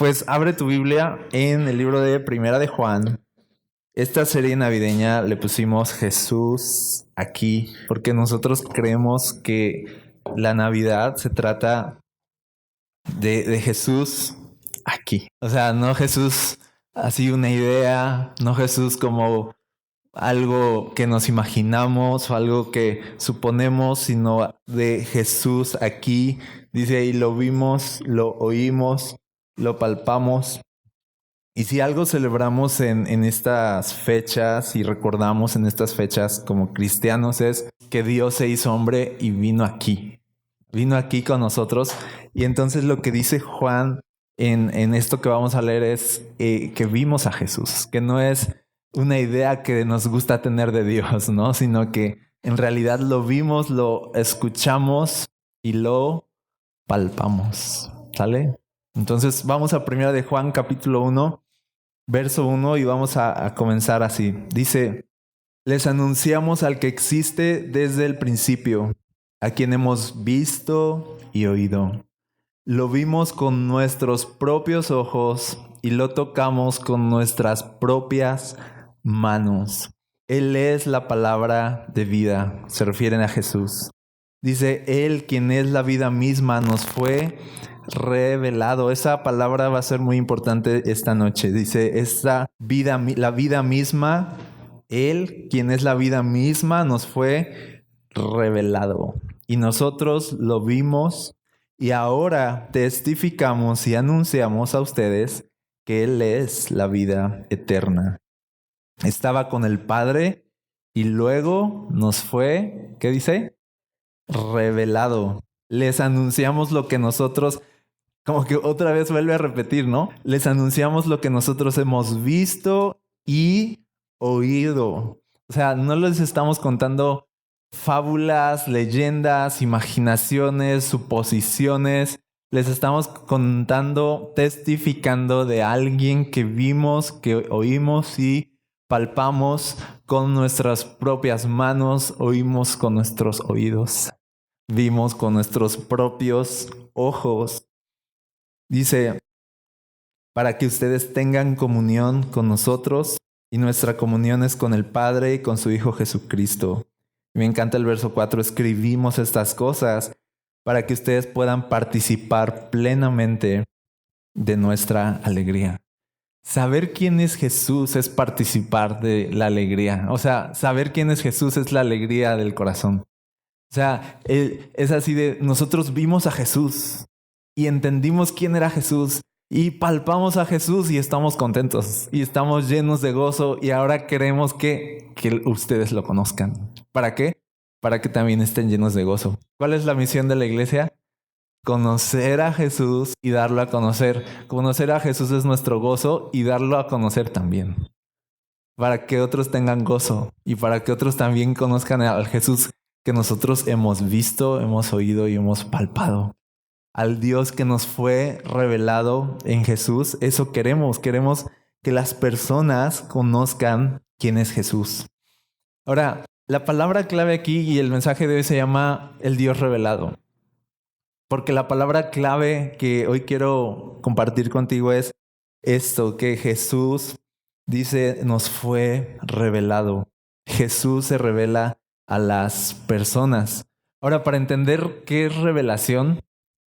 Pues abre tu Biblia en el libro de Primera de Juan. Esta serie navideña le pusimos Jesús aquí, porque nosotros creemos que la Navidad se trata de Jesús aquí. O sea, no Jesús así una idea, no Jesús como algo que nos imaginamos o algo que suponemos, sino de Jesús aquí. Dice ahí, lo vimos, lo oímos, lo palpamos. Y si algo celebramos en estas fechas y recordamos en estas fechas como cristianos es que Dios se hizo hombre y vino aquí con nosotros. Y entonces lo que dice Juan en esto que vamos a leer es que vimos a Jesús, que no es una idea que nos gusta tener de Dios, ¿no? Sino que en realidad lo vimos, lo escuchamos y lo palpamos, ¿sale? Entonces vamos a Primera de Juan capítulo 1, verso 1 y vamos a comenzar así. Dice, les anunciamos al que existe desde el principio, a quien hemos visto y oído. Lo vimos con nuestros propios ojos y lo tocamos con nuestras propias manos. Él es la palabra de vida. Se refieren a Jesús. Dice, Él, quien es la vida misma, nos fue revelado. Esa palabra va a ser muy importante esta noche. Dice, esta vida, la vida misma, Él, quien es la vida misma, nos fue revelado. Y nosotros lo vimos y ahora testificamos y anunciamos a ustedes que Él es la vida eterna. Estaba con el Padre y luego nos fue, ¿qué dice? Revelado. Les anunciamos lo que nosotros, como que otra vez vuelve a repetir, ¿no? Les anunciamos lo que nosotros hemos visto y oído. O sea, no les estamos contando fábulas, leyendas, imaginaciones, suposiciones. Les estamos contando, testificando de alguien que vimos, que oímos y palpamos con nuestras propias manos, oímos con nuestros oídos, vimos con nuestros propios ojos. Dice, para que ustedes tengan comunión con nosotros, y nuestra comunión es con el Padre y con su Hijo Jesucristo. Me encanta el verso 4, escribimos estas cosas para que ustedes puedan participar plenamente de nuestra alegría. Saber quién es Jesús es participar de la alegría. O sea, saber quién es Jesús es la alegría del corazón. O sea, es así de, nosotros vimos a Jesús y entendimos quién era Jesús y palpamos a Jesús y estamos contentos y estamos llenos de gozo y ahora queremos que ustedes lo conozcan. ¿Para qué? Para que también estén llenos de gozo. ¿Cuál es la misión de la iglesia? Conocer a Jesús y darlo a conocer. Conocer a Jesús es nuestro gozo y darlo a conocer también. Para que otros tengan gozo y para que otros también conozcan al Jesús que nosotros hemos visto, hemos oído y hemos palpado. Al Dios que nos fue revelado en Jesús. Eso queremos. Queremos que las personas conozcan quién es Jesús. Ahora, la palabra clave aquí y el mensaje de hoy se llama el Dios revelado. Porque la palabra clave que hoy quiero compartir contigo es esto, que Jesús dice nos fue revelado. Jesús se revela a las personas. Ahora, para entender qué es revelación,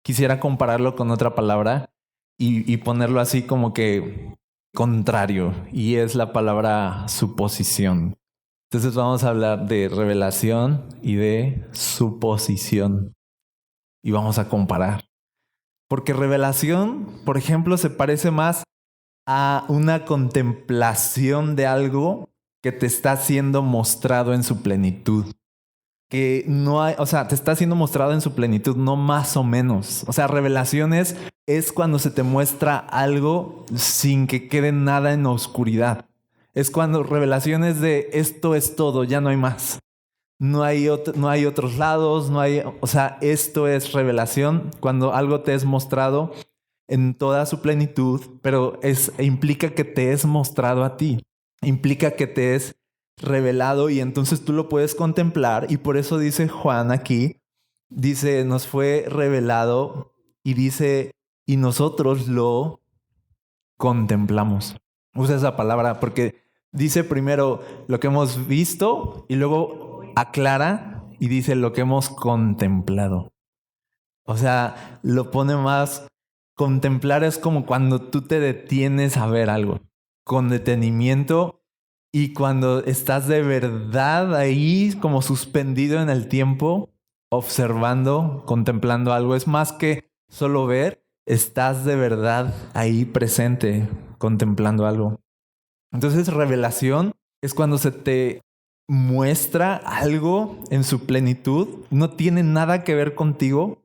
quisiera compararlo con otra palabra y ponerlo así como que contrario, y es la palabra suposición. Entonces vamos a hablar de revelación y de suposición. Y vamos a comparar. Porque revelación, por ejemplo, se parece más a una contemplación de algo que te está siendo mostrado en su plenitud. Que no hay, o sea, te está siendo mostrado en su plenitud, no más o menos. O sea, revelaciones es cuando se te muestra algo sin que quede nada en la oscuridad. Es cuando revelaciones de esto es todo, ya no hay más. No hay otros lados, o sea, esto es revelación, cuando algo te es mostrado en toda su plenitud, pero implica que te es mostrado a ti, implica que te es revelado y entonces tú lo puedes contemplar y por eso dice Juan aquí, dice, nos fue revelado y dice, y nosotros lo contemplamos. Usa esa palabra porque dice primero lo que hemos visto y luego aclara y dice lo que hemos contemplado. O sea, lo pone más. Contemplar es como cuando tú te detienes a ver algo con detenimiento y cuando estás de verdad ahí como suspendido en el tiempo, observando, contemplando algo. Es más que solo ver, estás de verdad ahí presente, contemplando algo. Entonces, revelación es cuando se te muestra algo en su plenitud, no tiene nada que ver contigo,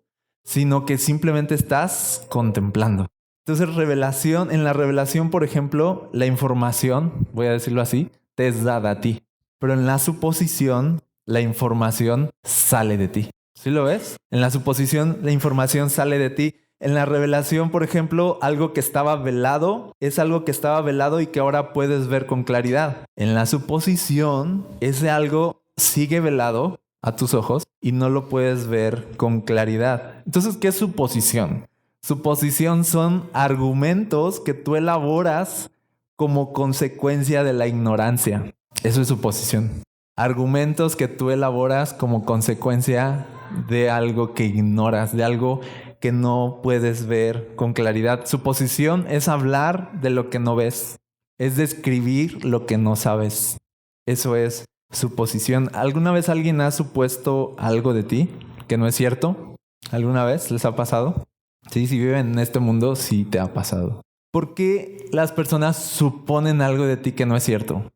sino que simplemente estás contemplando. Entonces, revelación, en la revelación, por ejemplo, la información, voy a decirlo así, te es dada a ti. Pero en la suposición, la información sale de ti. ¿Sí lo ves? En la suposición, la información sale de ti. En la revelación, por ejemplo, algo que estaba velado es algo que estaba velado y que ahora puedes ver con claridad. En la suposición, ese algo sigue velado a tus ojos y no lo puedes ver con claridad. Entonces, ¿qué es suposición? Suposición son argumentos que tú elaboras como consecuencia de la ignorancia. Eso es suposición. Argumentos que tú elaboras como consecuencia de algo que ignoras, de algo que no puedes ver con claridad. Suposición es hablar de lo que no ves, es describir lo que no sabes. Eso es suposición. ¿Alguna vez alguien ha supuesto algo de ti que no es cierto? ¿Alguna vez les ha pasado? Sí, si viven en este mundo, sí te ha pasado. ¿Por qué las personas suponen algo de ti que no es cierto?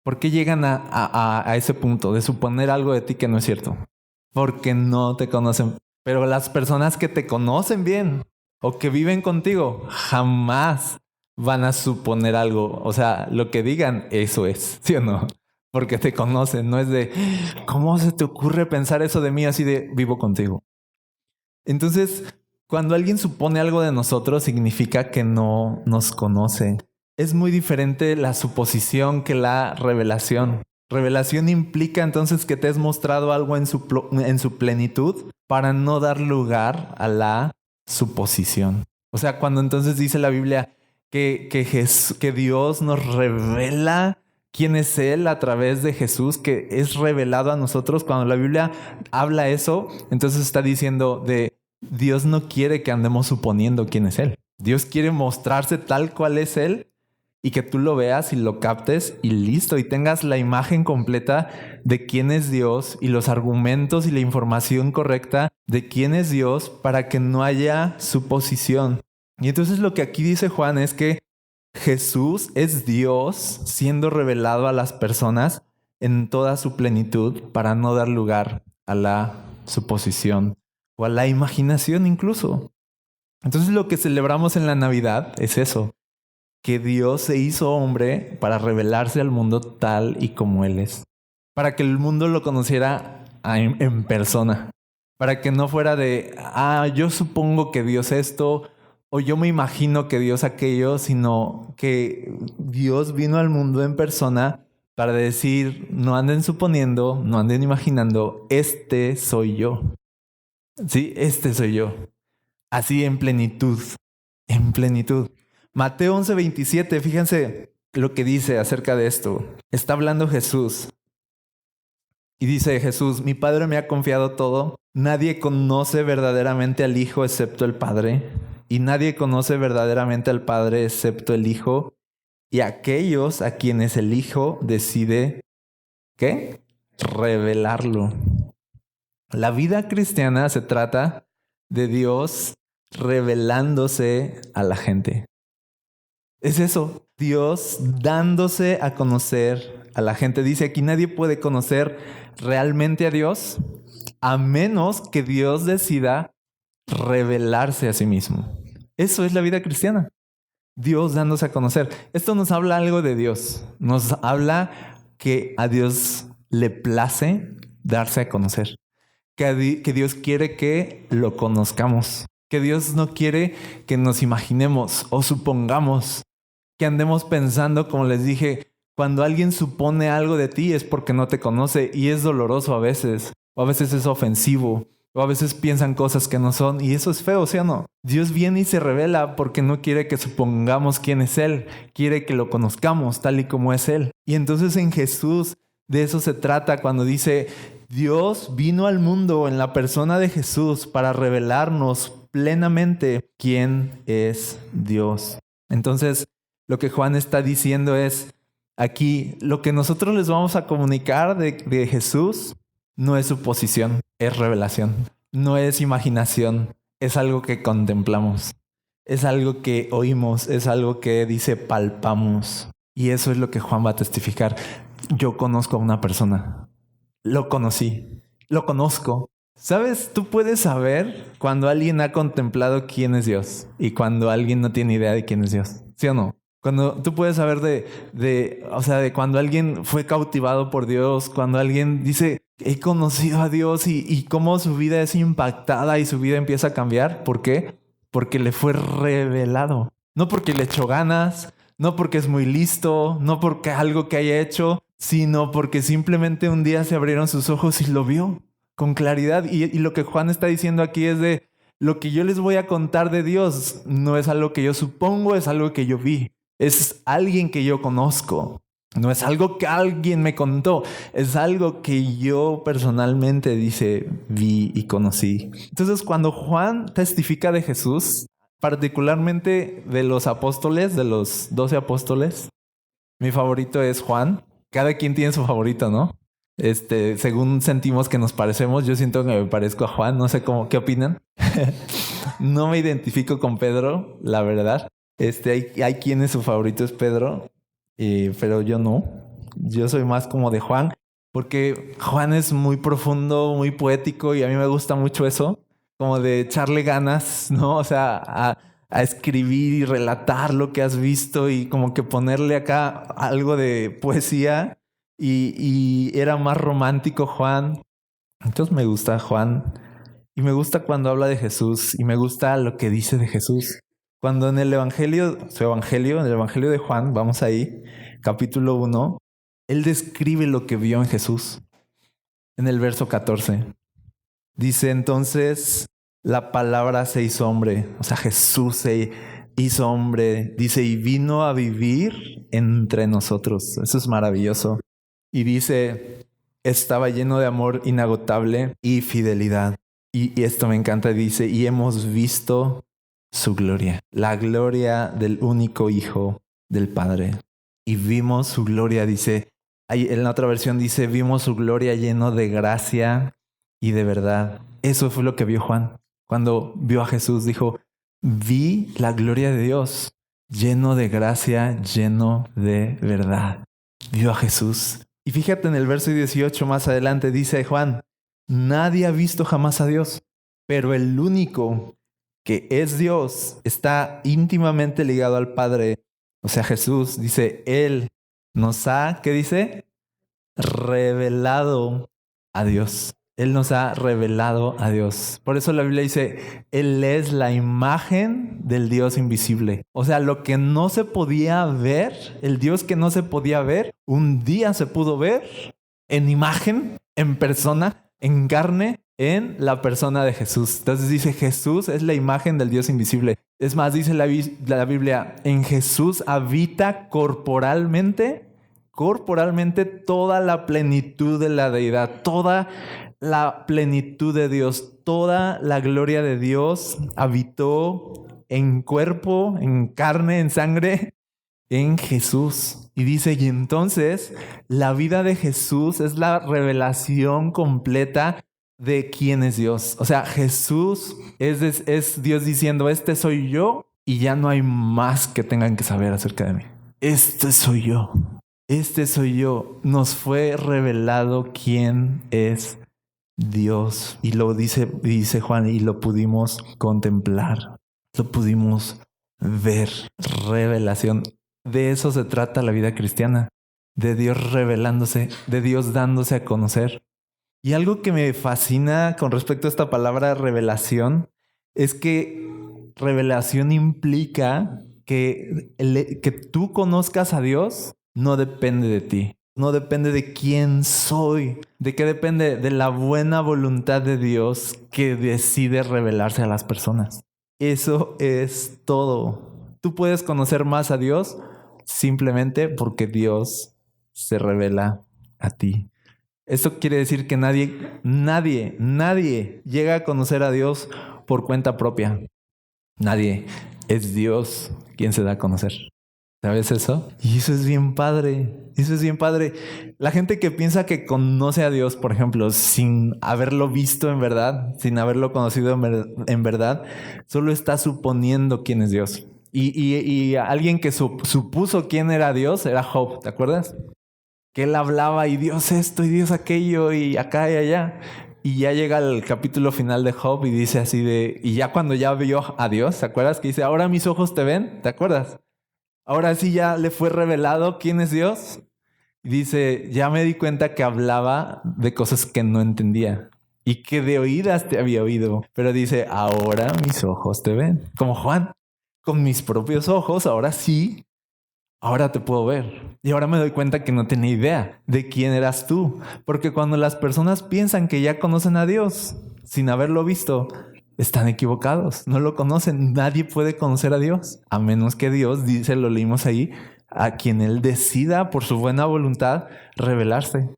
¿Por qué llegan a ese punto de suponer algo de ti que no es cierto? Porque no te conocen. Pero las personas que te conocen bien o que viven contigo jamás van a suponer algo. O sea, lo que digan, eso es, ¿sí o no? Porque te conocen. No es de, ¿cómo se te ocurre pensar eso de mí así de vivo contigo? Entonces, cuando alguien supone algo de nosotros, significa que no nos conoce. Es muy diferente la suposición que la revelación. Revelación implica entonces que te has mostrado algo en su plenitud para no dar lugar a la suposición. O sea, cuando entonces dice la Biblia que Dios nos revela quién es Él a través de Jesús, que es revelado a nosotros, cuando la Biblia habla eso, entonces está diciendo de Dios no quiere que andemos suponiendo quién es Él. Dios quiere mostrarse tal cual es Él y que tú lo veas y lo captes y listo, y tengas la imagen completa de quién es Dios y los argumentos y la información correcta de quién es Dios para que no haya suposición. Y entonces lo que aquí dice Juan es que Jesús es Dios siendo revelado a las personas en toda su plenitud para no dar lugar a la suposición o a la imaginación incluso. Entonces lo que celebramos en la Navidad es eso, que Dios se hizo hombre para revelarse al mundo tal y como Él es. Para que el mundo lo conociera en persona. Para que no fuera de, yo supongo que Dios esto, o yo me imagino que Dios aquello, sino que Dios vino al mundo en persona para decir, no anden suponiendo, no anden imaginando, este soy yo. Sí, este soy yo. Así en plenitud, en plenitud. Mateo 11:27, fíjense lo que dice acerca de esto. Está hablando Jesús. Y dice Jesús, mi Padre me ha confiado todo. Nadie conoce verdaderamente al Hijo excepto el Padre. Y nadie conoce verdaderamente al Padre excepto el Hijo. Y aquellos a quienes el Hijo decide, ¿qué? Revelarlo. La vida cristiana se trata de Dios revelándose a la gente. Es eso, Dios dándose a conocer a la gente. Dice aquí, nadie puede conocer realmente a Dios a menos que Dios decida revelarse a sí mismo. Eso es la vida cristiana. Dios dándose a conocer. Esto nos habla algo de Dios. Nos habla que a Dios le place darse a conocer. Que Dios quiere que lo conozcamos. Que Dios no quiere que nos imaginemos o supongamos, que andemos pensando, como les dije, cuando alguien supone algo de ti es porque no te conoce y es doloroso a veces, o a veces es ofensivo, O a veces piensan cosas que no son, y eso es feo, ¿sí o no? Dios viene y se revela porque no quiere que supongamos quién es Él, quiere que lo conozcamos tal y como es Él. Y entonces en Jesús de eso se trata cuando dice, Dios vino al mundo en la persona de Jesús para revelarnos plenamente quién es Dios. Entonces, lo que Juan está diciendo es, aquí, lo que nosotros les vamos a comunicar de Jesús no es suposición, es revelación. No es imaginación, es algo que contemplamos. Es algo que oímos, es algo que dice palpamos. Y eso es lo que Juan va a testificar. Yo conozco a una persona. Lo conocí. Lo conozco. ¿Sabes? Tú puedes saber cuando alguien ha contemplado quién es Dios y cuando alguien no tiene idea de quién es Dios. ¿Sí o no? Cuando tú puedes saber de cuando alguien fue cautivado por Dios, cuando alguien dice, he conocido a Dios y cómo su vida es impactada y su vida empieza a cambiar. ¿Por qué? Porque le fue revelado. No porque le echó ganas, no porque es muy listo, no porque algo que haya hecho, sino porque simplemente un día se abrieron sus ojos y lo vio con claridad. Y lo que Juan está diciendo aquí es de lo que yo les voy a contar de Dios no es algo que yo supongo, es algo que yo vi. Es alguien que yo conozco. No es algo que alguien me contó, es algo que yo personalmente vi y conocí. Entonces, cuando Juan testifica de Jesús, particularmente de los apóstoles, de los 12 apóstoles, mi favorito es Juan. Cada quien tiene su favorito, ¿no? Según sentimos que nos parecemos, yo siento que me parezco a Juan, no sé qué opinan. No me identifico con Pedro, la verdad. Hay quienes su favorito es Pedro, pero yo no. Yo soy más como de Juan, porque Juan es muy profundo, muy poético y a mí me gusta mucho eso, como de echarle ganas, ¿no? O sea, a escribir y relatar lo que has visto y como que ponerle acá algo de poesía y era más romántico Juan. Entonces me gusta Juan y me gusta cuando habla de Jesús y me gusta lo que dice de Jesús. Cuando en el Evangelio, en el Evangelio de Juan, vamos ahí, capítulo 1, él describe lo que vio en Jesús. En el verso 14, dice entonces, la palabra se hizo hombre, o sea, Jesús se hizo hombre, dice, y vino a vivir entre nosotros. Eso es maravilloso. Y dice, estaba lleno de amor inagotable y fidelidad. Y esto me encanta, dice, y hemos visto su gloria, la gloria del único Hijo del Padre. Y vimos su gloria, dice, en la otra versión dice, vimos su gloria lleno de gracia y de verdad. Eso fue lo que vio Juan. Cuando vio a Jesús, dijo, vi la gloria de Dios, lleno de gracia, lleno de verdad. Vio a Jesús. Y fíjate en el verso 18 más adelante, dice Juan, nadie ha visto jamás a Dios, pero el único que es Dios está íntimamente ligado al Padre. O sea, Jesús dice, Él nos ha, ¿qué dice? Revelado a Dios. Él nos ha revelado a Dios. Por eso la Biblia dice, Él es la imagen del Dios invisible. O sea, lo que no se podía ver, el Dios que no se podía ver, un día se pudo ver en imagen, en persona, en carne, en la persona de Jesús. Entonces dice, Jesús es la imagen del Dios invisible. Es más, dice la Biblia, en Jesús habita corporalmente toda la plenitud de la deidad, toda la plenitud de Dios, toda la gloria de Dios habitó en cuerpo, en carne, en sangre, en Jesús. Y dice, y entonces la vida de Jesús es la revelación completa de quién es Dios. O sea, Jesús es Dios diciendo, este soy yo y ya no hay más que tengan que saber acerca de mí. Este soy yo. Este soy yo. Nos fue revelado quién es Dios. Y lo dice Juan, y lo pudimos contemplar. Lo pudimos ver. Revelación. De eso se trata la vida cristiana. De Dios revelándose, de Dios dándose a conocer. Y algo que me fascina con respecto a esta palabra revelación es que revelación implica que tú conozcas a Dios no depende de ti. No depende de quién soy. ¿De qué depende? De la buena voluntad de Dios que decide revelarse a las personas. Eso es todo. Tú puedes conocer más a Dios simplemente porque Dios se revela a ti. Esto quiere decir que nadie llega a conocer a Dios por cuenta propia. Nadie. Es Dios quien se da a conocer. ¿Sabes eso? Y eso es bien padre. Eso es bien padre. La gente que piensa que conoce a Dios, por ejemplo, sin haberlo visto en verdad, sin haberlo conocido en verdad, solo está suponiendo quién es Dios. Y alguien que supuso quién era Dios era Job, ¿te acuerdas? Que él hablaba y Dios esto y Dios aquello y acá y allá. Y ya llega el capítulo final de Job y dice así de... Y ya cuando ya vio a Dios, ¿te acuerdas? Que dice, ahora mis ojos te ven, ¿te acuerdas? Ahora sí ya le fue revelado quién es Dios. Y dice, ya me di cuenta que hablaba de cosas que no entendía y que de oídas te había oído. Pero dice, ahora mis ojos te ven. Como Juan, con mis propios ojos, ahora sí, ahora te puedo ver. Y ahora me doy cuenta que no tenía idea de quién eras tú. Porque cuando las personas piensan que ya conocen a Dios sin haberlo visto, están equivocados, no lo conocen. Nadie puede conocer a Dios, a menos que Dios, dice, lo leímos ahí, a quien Él decida por su buena voluntad revelarse.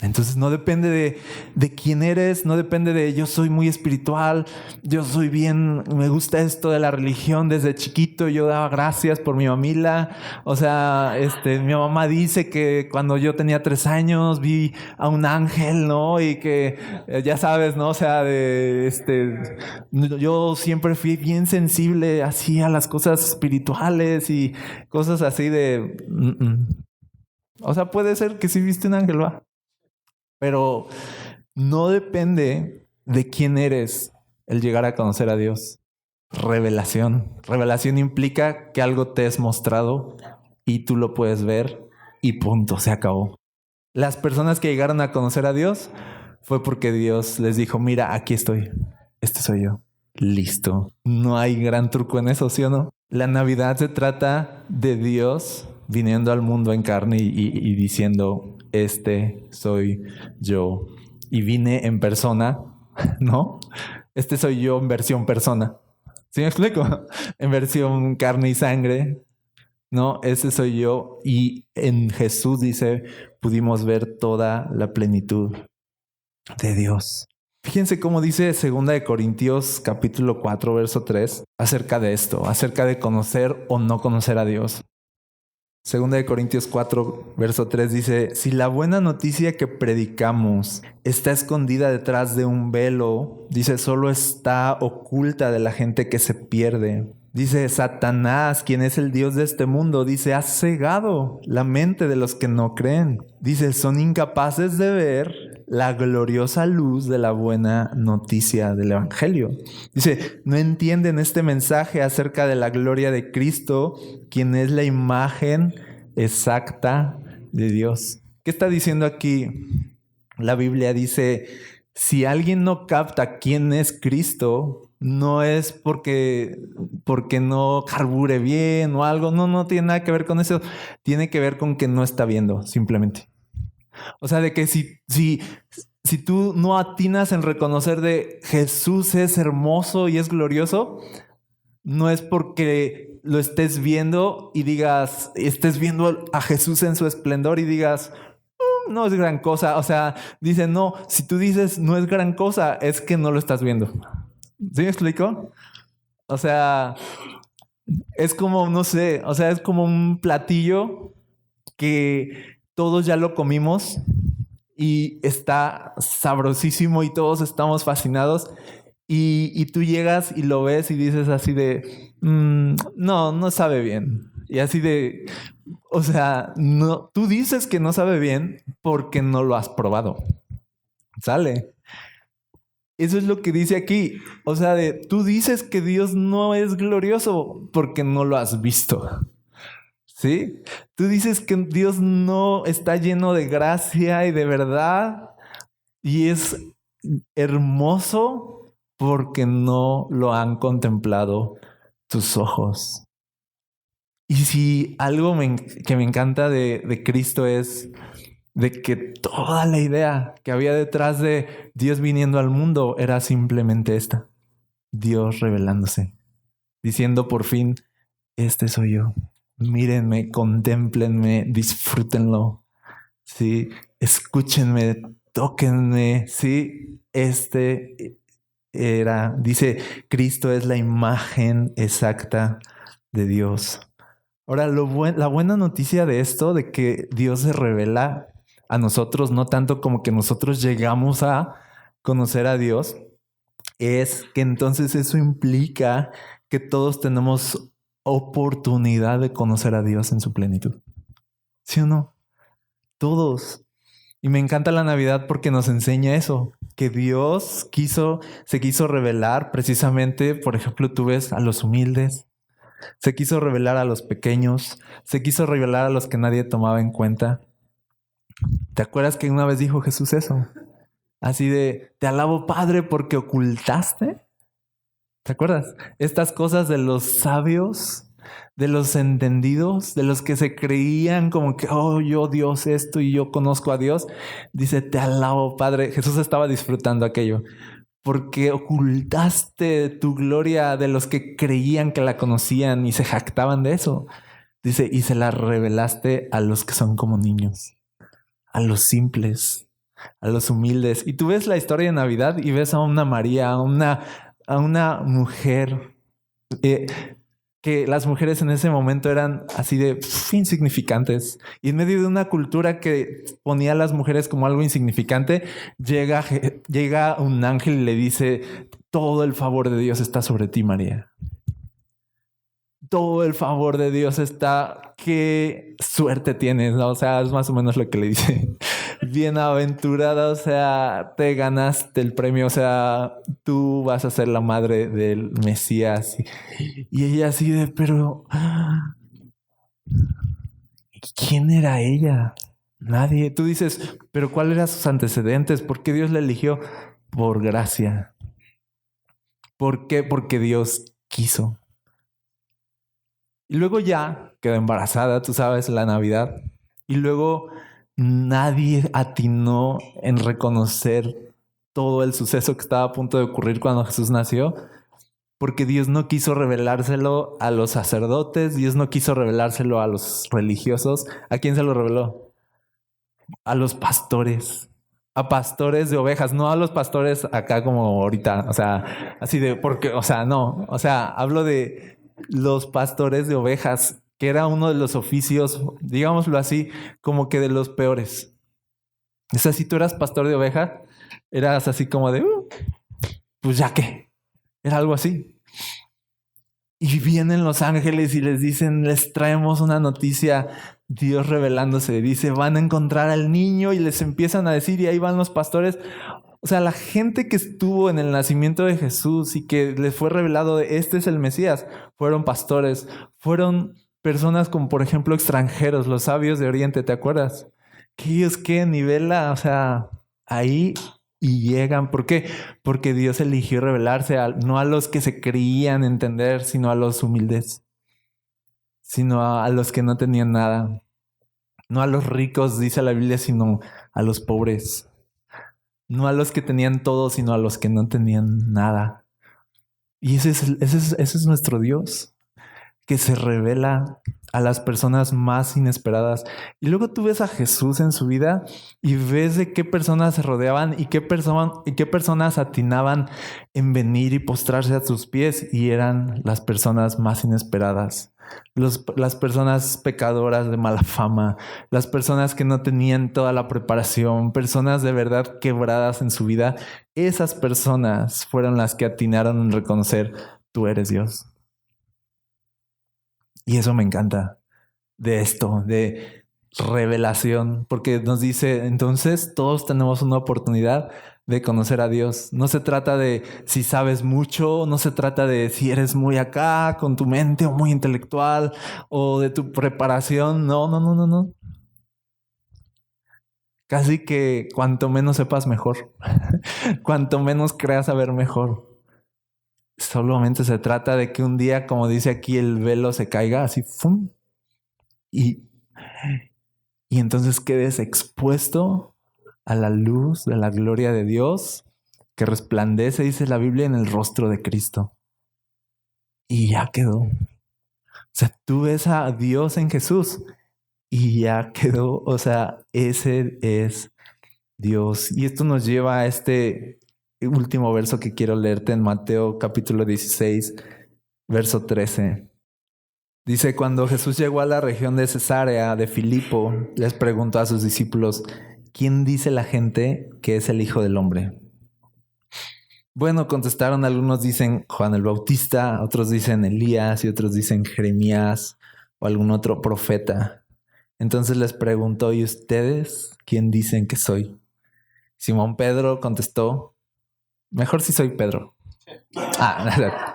Entonces no depende de quién eres, no depende de yo soy muy espiritual, yo soy bien, me gusta esto de la religión desde chiquito, yo daba gracias por mi mamila. O sea, mi mamá dice que cuando yo tenía 3 años vi a un ángel, ¿no? Y que ya sabes, ¿no? O sea, yo siempre fui bien sensible así a las cosas espirituales y cosas así de... O sea, puede ser que sí viste un ángel, va. Pero no depende de quién eres el llegar a conocer a Dios. Revelación. Revelación implica que algo te es mostrado y tú lo puedes ver y punto, se acabó. Las personas que llegaron a conocer a Dios fue porque Dios les dijo, mira, aquí estoy. Este soy yo. Listo. No hay gran truco en eso, ¿sí o no? La Navidad se trata de Dios viniendo al mundo en carne y diciendo, este soy yo. Y vine en persona, ¿no? Este soy yo en versión persona. ¿Sí me explico? En versión carne y sangre. No, ese soy yo. Y en Jesús, dice, pudimos ver toda la plenitud de Dios. Fíjense cómo dice 2 Corintios capítulo 4, verso 3, acerca de esto, acerca de conocer o no conocer a Dios. 2 Corintios 4, verso 3 dice, si la buena noticia que predicamos está escondida detrás de un velo, dice, solo está oculta de la gente que se pierde. Dice, Satanás, quien es el Dios de este mundo, dice, ha cegado la mente de los que no creen. Dice, son incapaces de ver la gloriosa luz de la buena noticia del Evangelio. Dice, no entienden este mensaje acerca de la gloria de Cristo, quien es la imagen exacta de Dios. ¿Qué está diciendo aquí? La Biblia dice, si alguien no capta quién es Cristo, no es porque no carbure bien o algo. No tiene nada que ver con eso. Tiene que ver con que no está viendo, simplemente. O sea, de que si tú no atinas en reconocer de Jesús es hermoso y es glorioso, no es porque lo estés viendo y digas, estés viendo a Jesús en su esplendor y digas, no es gran cosa. O sea, dice, no, si tú dices no es gran cosa, es que no lo estás viendo. ¿Sí me explico? O sea, es como, no sé, o sea, es como un platillo que todos ya lo comimos y está sabrosísimo y todos estamos fascinados. Y tú llegas y lo ves y dices así de, no sabe bien. Y así de, o sea, no, tú dices que no sabe bien porque no lo has probado. ¿Sale? Eso es lo que dice aquí. O sea, tú dices que Dios no es glorioso porque no lo has visto. ¿Sí? Tú dices que Dios no está lleno de gracia y de verdad y es hermoso porque no lo han contemplado tus ojos. Y si algo que me encanta de Cristo es de que toda la idea que había detrás de Dios viniendo al mundo era simplemente esta: Dios revelándose, diciendo por fin, este soy yo. Mírenme, contémplenme, disfrútenlo. Sí, escúchenme, tóquenme. Sí, dice, Cristo es la imagen exacta de Dios. Ahora, la buena noticia de esto, de que Dios se revela a nosotros, no tanto como que nosotros llegamos a conocer a Dios, es que entonces eso implica que todos tenemos oportunidad de conocer a Dios en su plenitud. ¿Sí o no? Todos. Y me encanta la Navidad porque nos enseña eso, que Dios se quiso revelar precisamente, por ejemplo, tú ves a los humildes, se quiso revelar a los pequeños, se quiso revelar a los que nadie tomaba en cuenta. ¿Te acuerdas que una vez dijo Jesús eso? Así de, te alabo Padre porque ocultaste. ¿Te acuerdas? Estas cosas de los sabios, de los entendidos, de los que se creían como que, oh, yo Dios esto y yo conozco a Dios. Dice, te alabo Padre. Jesús estaba disfrutando aquello porque ocultaste tu gloria de los que creían que la conocían y se jactaban de eso. Dice, y se la revelaste a los que son como niños, a los simples, a los humildes. Y tú ves la historia de Navidad y ves a una María, a una mujer, que las mujeres en ese momento eran así de insignificantes. Y en medio de una cultura que ponía a las mujeres como algo insignificante, llega un ángel y le dice, todo el favor de Dios está sobre ti, María. Todo el favor de Dios está, qué suerte tienes, ¿no? O sea, es más o menos lo que le dice. Bienaventurada, o sea, te ganaste el premio, o sea, tú vas a ser la madre del Mesías. Y ella así de, pero ¿quién era ella? Nadie. Tú dices, pero ¿cuáles eran sus antecedentes? ¿Por qué Dios la eligió? Por gracia. ¿Por qué? Porque Dios quiso. Y luego ya quedó embarazada, tú sabes, la Navidad. Y luego nadie atinó en reconocer todo el suceso que estaba a punto de ocurrir cuando Jesús nació, porque Dios no quiso revelárselo a los sacerdotes, Dios no quiso revelárselo a los religiosos. ¿A quién se lo reveló? A los pastores. A pastores de ovejas, no a los pastores acá como ahorita, o sea, así de, porque, o sea, no, o sea, hablo de los pastores de ovejas, que era uno de los oficios, digámoslo así, como que de los peores. O sea, si tú eras pastor de ovejas, eras así como de, pues ya que, era algo así. Y vienen los ángeles y les dicen, les traemos una noticia, Dios revelándose, dice, van a encontrar al niño y les empiezan a decir, y ahí van los pastores. O sea, la gente que estuvo en el nacimiento de Jesús y que les fue revelado de este es el Mesías, fueron pastores, fueron personas como por ejemplo extranjeros, los sabios de Oriente, ¿te acuerdas? Que ellos que nivela, o sea, ahí y llegan. ¿Por qué? Porque Dios eligió revelarse no a los que se creían entender, sino a los humildes, sino a los que no tenían nada. No a los ricos, dice la Biblia, sino a los pobres. No a los que tenían todo, sino a los que no tenían nada. Y ese es nuestro Dios, que se revela a las personas más inesperadas. Y luego tú ves a Jesús en su vida y ves de qué personas se rodeaban y qué personas atinaban en venir y postrarse a sus pies, y eran las personas más inesperadas. Las personas pecadoras de mala fama, las personas que no tenían toda la preparación, personas de verdad quebradas en su vida. Esas personas fueron las que atinaron en reconocer, tú eres Dios. Y eso me encanta de esto, de revelación, porque nos dice, entonces todos tenemos una oportunidad de conocer a Dios. No se trata de si sabes mucho, no se trata de si eres muy acá con tu mente o muy intelectual o de tu preparación. No, no, no, no, no. Casi que cuanto menos sepas mejor, cuanto menos creas saber mejor. Solamente se trata de que un día, como dice aquí, el velo se caiga así, ¡fum! Y y entonces quedes expuesto a la luz de la gloria de Dios que resplandece, dice la Biblia, en el rostro de Cristo. Y ya quedó. O sea, tú ves a Dios en Jesús y ya quedó. O sea, ese es Dios. Y esto nos lleva a este último verso que quiero leerte en Mateo capítulo 16, verso 13. Dice, cuando Jesús llegó a la región de Cesarea de Filipo, les preguntó a sus discípulos, ¿quién dice la gente que es el Hijo del Hombre? Bueno, contestaron, algunos dicen Juan el Bautista, otros dicen Elías y otros dicen Jeremías o algún otro profeta. Entonces les preguntó, ¿y ustedes quién dicen que soy? Simón Pedro contestó, mejor si soy Pedro.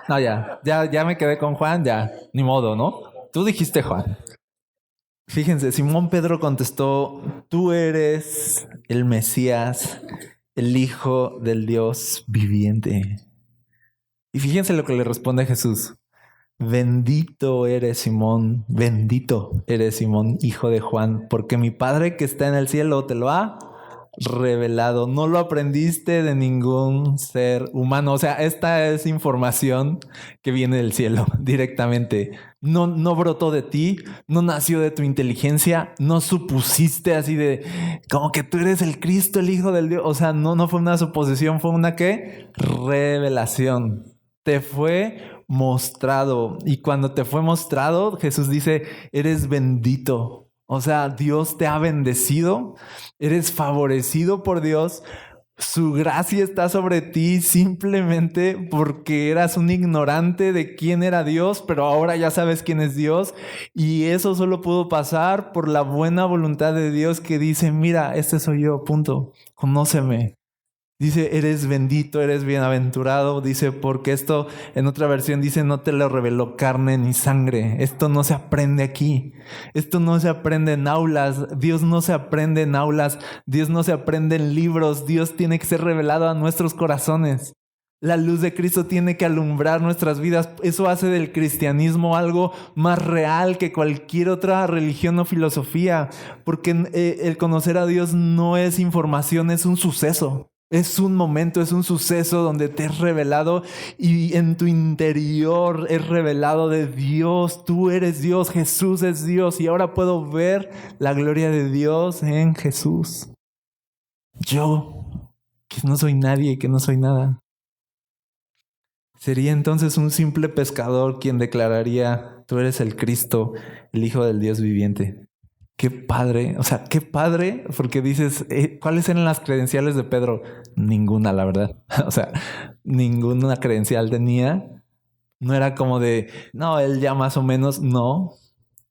No, ya me quedé con Juan, ya, ni modo, ¿no? Tú dijiste Juan. Fíjense, Simón Pedro contestó, tú eres el Mesías, el Hijo del Dios viviente. Y fíjense lo que le responde Jesús. Bendito eres Simón, hijo de Juan, porque mi Padre que está en el cielo te lo ha revelado. No lo aprendiste de ningún ser humano. O sea, esta es información que viene del cielo directamente. No brotó de ti, no nació de tu inteligencia, no supusiste así de como que tú eres el Cristo, el Hijo del Dios. O sea, no fue una suposición, fue una ¿qué? Revelación. Te fue mostrado. Y cuando te fue mostrado, Jesús dice, eres bendito. O sea, Dios te ha bendecido, eres favorecido por Dios. Su gracia está sobre ti simplemente porque eras un ignorante de quién era Dios, pero ahora ya sabes quién es Dios. Y eso solo pudo pasar por la buena voluntad de Dios que dice, mira, este soy yo, punto, conóceme. Dice, eres bendito, eres bienaventurado. Dice, porque esto en otra versión dice, no te lo reveló carne ni sangre. Esto no se aprende aquí. Esto no se aprende en aulas. Dios no se aprende en aulas. Dios no se aprende en libros. Dios tiene que ser revelado a nuestros corazones. La luz de Cristo tiene que alumbrar nuestras vidas. Eso hace del cristianismo algo más real que cualquier otra religión o filosofía. Porque el conocer a Dios no es información, es un suceso. Es un momento, es un suceso donde te es revelado y en tu interior es revelado de Dios. Tú eres Dios, Jesús es Dios y ahora puedo ver la gloria de Dios en Jesús. Yo, que no soy nadie, que no soy nada. Sería entonces un simple pescador quien declararía, tú eres el Cristo, el Hijo del Dios viviente. Qué padre, o sea, qué padre, porque dices, ¿cuáles eran las credenciales de Pedro? Ninguna, la verdad. O sea, ninguna credencial tenía. No era como de, no, él ya más o menos, no.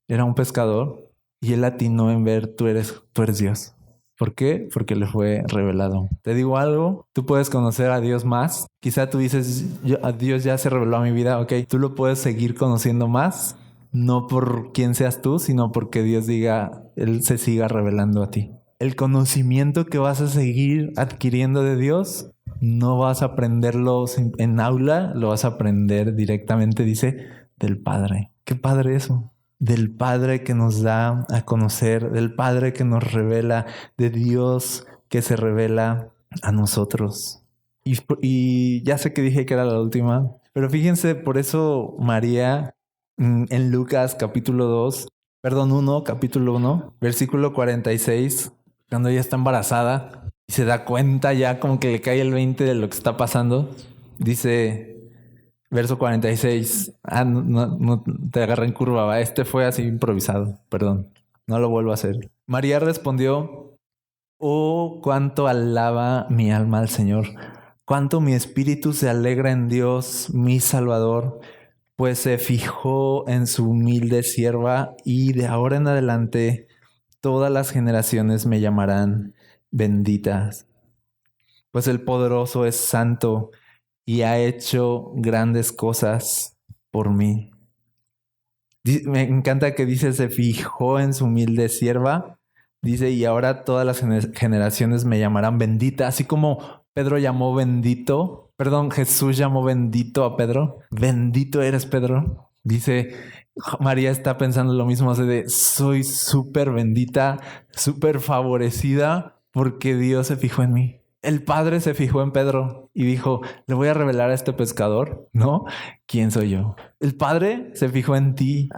Era un pescador y él atinó en ver, tú eres Dios. ¿Por qué? Porque le fue revelado. Te digo algo, tú puedes conocer a Dios más. Quizá tú dices, a Dios ya se reveló a mi vida, ok, tú lo puedes seguir conociendo más. No por quién seas tú, sino porque Dios diga, Él se siga revelando a ti. El conocimiento que vas a seguir adquiriendo de Dios, no vas a aprenderlo en aula, lo vas a aprender directamente, dice, del Padre. ¿Qué Padre eso? Del Padre que nos da a conocer, del Padre que nos revela, de Dios que se revela a nosotros. Y ya sé que dije que era la última, pero fíjense, por eso María en Lucas capítulo 1, capítulo 1, versículo 46, cuando ella está embarazada y se da cuenta ya como que le cae el 20 de lo que está pasando, dice, verso 46, no te agarré en curva, ¿va? Este fue así improvisado, perdón, no lo vuelvo a hacer. María respondió, oh, cuánto alaba mi alma al Señor, cuánto mi espíritu se alegra en Dios, mi Salvador, pues se fijó en su humilde sierva y de ahora en adelante todas las generaciones me llamarán benditas. Pues el poderoso es santo y ha hecho grandes cosas por mí. Me encanta que dice se fijó en su humilde sierva. Dice y ahora todas las generaciones me llamarán bendita. Así como Pedro llamó bendito. Jesús llamó bendito a Pedro. Bendito eres, Pedro. Dice, María está pensando lo mismo, soy súper bendita, súper favorecida porque Dios se fijó en mí. El Padre se fijó en Pedro y dijo, le voy a revelar a este pescador, ¿no? ¿Quién soy yo? El Padre se fijó en ti.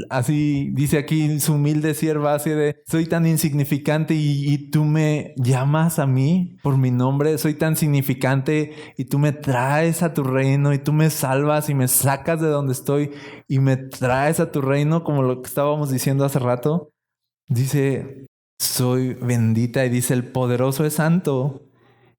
Así dice aquí su humilde sierva, así soy tan insignificante y tú me llamas a mí por mi nombre. Soy tan significante y tú me traes a tu reino y tú me salvas y me sacas de donde estoy y me traes a tu reino, como lo que estábamos diciendo hace rato. Dice, soy bendita, y dice, el poderoso es santo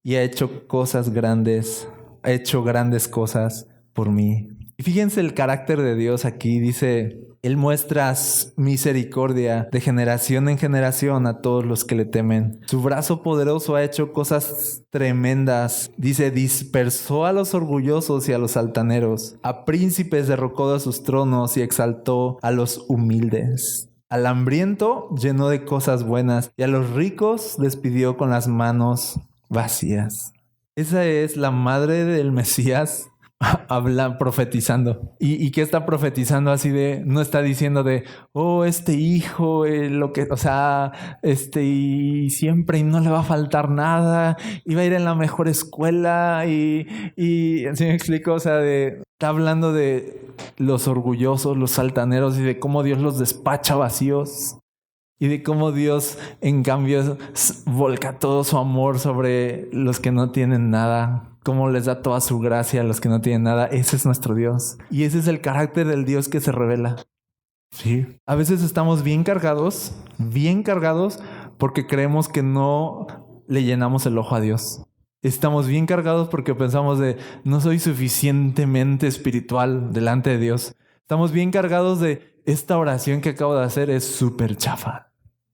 y ha hecho cosas grandes, ha hecho grandes cosas por mí. Y fíjense el carácter de Dios aquí. Dice, Él muestra misericordia de generación en generación a todos los que le temen. Su brazo poderoso ha hecho cosas tremendas. Dice, dispersó a los orgullosos y a los altaneros. A príncipes derrocó de sus tronos y exaltó a los humildes. Al hambriento llenó de cosas buenas y a los ricos despidió con las manos vacías. Esa es la madre del Mesías habla profetizando. ¿Y qué está profetizando? Así no está diciendo este hijo, lo que, o sea, y siempre y no le va a faltar nada, y va a ir en la mejor escuela y así me explico, o sea, está hablando de los orgullosos, los altaneros y de cómo Dios los despacha vacíos. Y de cómo Dios, en cambio, volca todo su amor sobre los que no tienen nada. Cómo les da toda su gracia a los que no tienen nada. Ese es nuestro Dios. Y ese es el carácter del Dios que se revela. Sí. A veces estamos bien cargados, porque creemos que no le llenamos el ojo a Dios. Estamos bien cargados porque pensamos no soy suficientemente espiritual delante de Dios. Estamos bien cargados esta oración que acabo de hacer es súper chafa.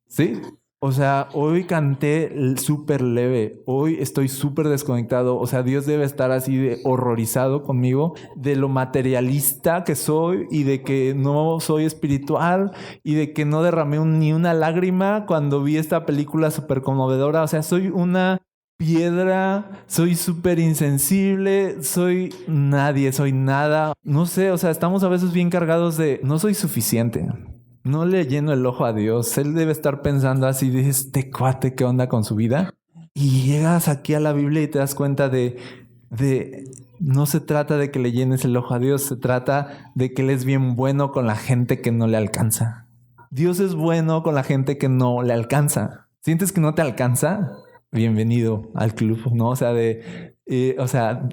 ¿Sí? O sea, hoy canté súper leve. Hoy estoy súper desconectado. O sea, Dios debe estar así de horrorizado conmigo de lo materialista que soy y de que no soy espiritual y de que no derramé ni una lágrima cuando vi esta película súper conmovedora. O sea, soy una piedra, soy súper insensible, soy nadie, soy nada. No sé, o sea, estamos a veces bien cargados no soy suficiente. No le lleno el ojo a Dios. Él debe estar pensando así, dices, este cuate, ¿qué onda con su vida? Y llegas aquí a la Biblia y te das cuenta no se trata de que le llenes el ojo a Dios, se trata de que Él es bien bueno con la gente que no le alcanza. Dios es bueno con la gente que no le alcanza. ¿Sientes que no te alcanza? Bienvenido al club, ¿no? O sea,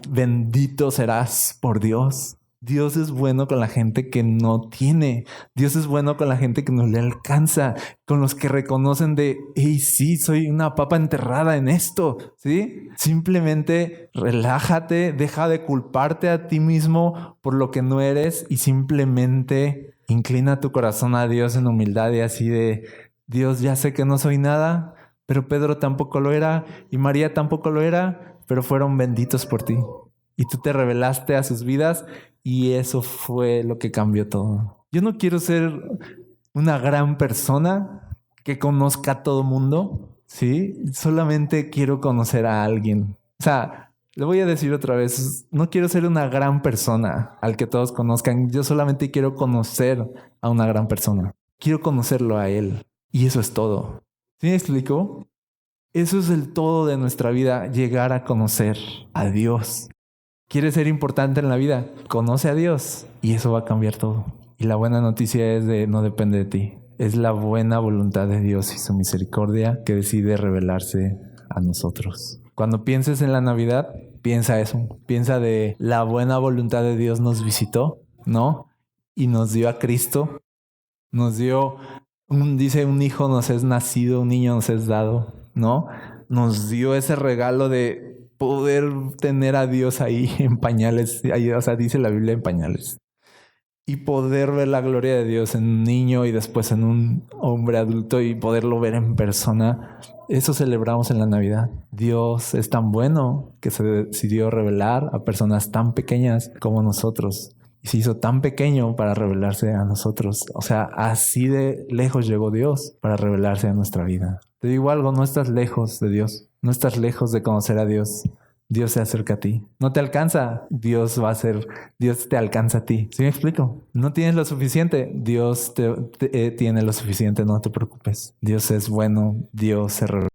bendito serás por Dios. Dios es bueno con la gente que no tiene. Dios es bueno con la gente que no le alcanza. Con los que reconocen hey, sí, soy una papa enterrada en esto. ¿Sí? Simplemente relájate, deja de culparte a ti mismo por lo que no eres y simplemente inclina tu corazón a Dios en humildad y así Dios, ya sé que no soy nada, pero Pedro tampoco lo era y María tampoco lo era, pero fueron benditos por ti. Y tú te revelaste a sus vidas y eso fue lo que cambió todo. Yo no quiero ser una gran persona que conozca a todo mundo, ¿sí? Solamente quiero conocer a alguien. O sea, le voy a decir otra vez, no quiero ser una gran persona al que todos conozcan. Yo solamente quiero conocer a una gran persona. Quiero conocerlo a Él. Y eso es todo. ¿Sí me explico? Eso es el todo de nuestra vida, llegar a conocer a Dios. ¿Quieres ser importante en la vida? Conoce a Dios y eso va a cambiar todo. Y la buena noticia es no depende de ti. Es la buena voluntad de Dios y su misericordia que decide revelarse a nosotros. Cuando pienses en la Navidad, piensa eso. Piensa de la buena voluntad de Dios nos visitó, ¿no? Y nos dio a Cristo. Nos dio, dice, un hijo nos es nacido, un niño nos es dado, ¿no? Nos dio ese regalo de poder tener a Dios ahí en pañales, o sea, dice la Biblia en pañales. Y poder ver la gloria de Dios en un niño y después en un hombre adulto y poderlo ver en persona. Eso celebramos en la Navidad. Dios es tan bueno que se decidió revelar a personas tan pequeñas como nosotros. Y se hizo tan pequeño para revelarse a nosotros. O sea, así de lejos llegó Dios para revelarse a nuestra vida. Te digo algo, no estás lejos de Dios. No estás lejos de conocer a Dios. Dios se acerca a ti. No te alcanza, Dios te alcanza a ti. ¿Sí me explico? No tienes lo suficiente, Dios tiene lo suficiente, no te preocupes. Dios es bueno, Dios se revela.